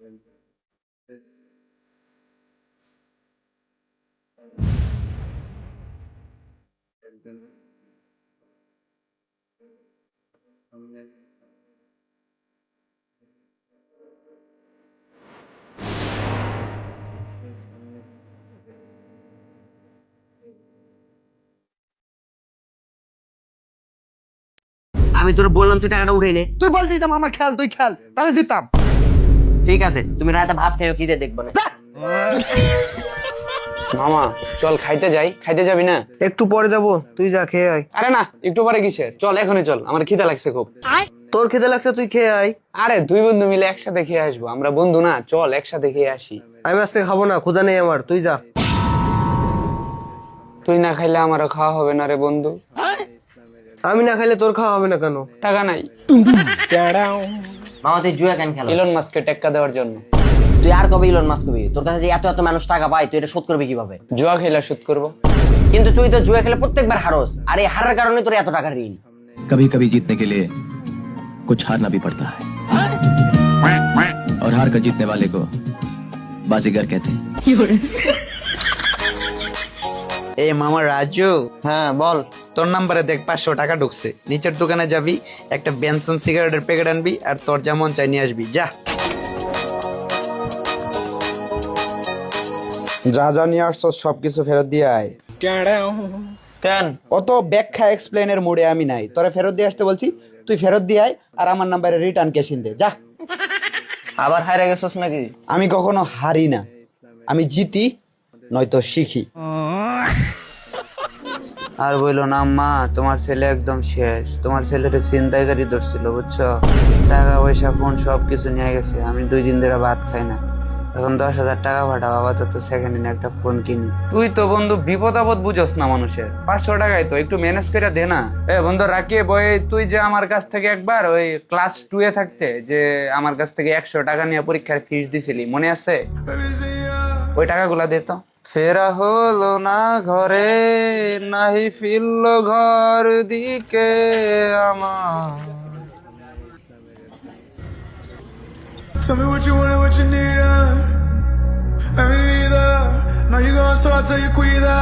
আমি তোর বললাম তুই টাকাটা উঠাই নে। তুই বল দিতাম আমার খেয়াল, তুই খেয়াল, তাহলে জিতাম। ঠিক আছে, তুমি রাতে ভাত খেয়ে কি দিয়ে দেখবো না। মামা চল খাইতে যাই, খাইতে যাবি না? একটু পরে যাবো, তুই যা খেয়ে আয়। আরে না, একটু পরে কিসের, চল এখনই চল, আমার খিদে লাগছে খুব। তোর খেতে লাগছে, তুই খেয়ে আয়। আরে দুই বন্ধু মিলে একসাথে খেয়ে আসবো, আমরা বন্ধু না, চল একসাথে খেয়ে আসি। আমি আজকে খাবো না, ক্ষুধা নেই আমার, তুই যা। তুই না খাইলে আমারও খাওয়া হবে না রে বন্ধু। আমি না খাইলে তোর খাওয়া হবে না কেন? টাকা নাই। মামা তুই জুয়া কেন খেলো? ইলন মাস্ককে টেক্কা দেওয়ার জন্য। তুই আর কবে ইলন মাস্ক হবি? তোর কাছে যে এত এত মানুষ টাকা পায়, তুই এটা শোধ করবি কিভাবে? জুয়া খেলে শোধ করবো। কিন্তু তুই তো জুয়া খেলে প্রত্যেকবার হারস, আর এই হারার কারণে তোর এত টাকা ঋণ। कभी कभी जीतने के लिए कुछ हारना भी पड़ता है और हार कर जीतने वाले को बाजीगर कहते हैं। এই মামা রাজু, হ্যাঁ বল। তোর নাম্বারে দেখ 500 টাকা ঢুকছে। নিচের দোকানে যাবি, একটা বেনসন সিগারেটের প্যাকেট আনবি, আর তোর যেমন চাই নিয়ে আসবি, যা। যা যা নিয়ে আসছ সবকিছু ফেরত দিয়ে আয়। কেন? অত ব্যাখ্যা এক্সপ্লেনের মুডে আমি নাই, তোরা ফেরত দিয়ে আসতে বলছি, তুই ফেরত দিয়ে আয়, আর আমার নাম্বারে রিটার্ন ক্যাশ ইন দে, যা। আবার হারে গেছস নাকি? আমি কখনো হারি না, আমি জিতি নয়তো শিখি। আর বইলো না মা, তোমার ছেলে একদম শেষ, তোমার ছেলের ছিনতাইকারী ধরছিল বুঝছো, টাকা পয়সা ফোন সবকিছু নিয়ে গেছে। আমি 2 দিন ধরে ভাত খাই না, এখন 10,000 টাকা পাঠাও, আপাতত সেকেন্ড হ্যান্ড একটা ফোন কিনি। তুই তো বন্ধু বিপদ আপদ বুঝস না মানুষের, 500 টাকায় তো একটু ম্যানেজ করে দে না। এ বন্ধু রাকিব, ওই তুই যে আমার কাছ থেকে একবার ওই ক্লাস 2 এ থাকতে যে আমার কাছ থেকে 100 টাকা নিয়ে পরীক্ষার ফিস দিছিলি, মনে আছে? ওই টাকাগুলা দে তো। ফেরা হলো না ঘরে, নাহি ফিরল ঘর দিকে আমার। Tell me what you want and what you need, a mi vida. No, you gonna start till you cuida.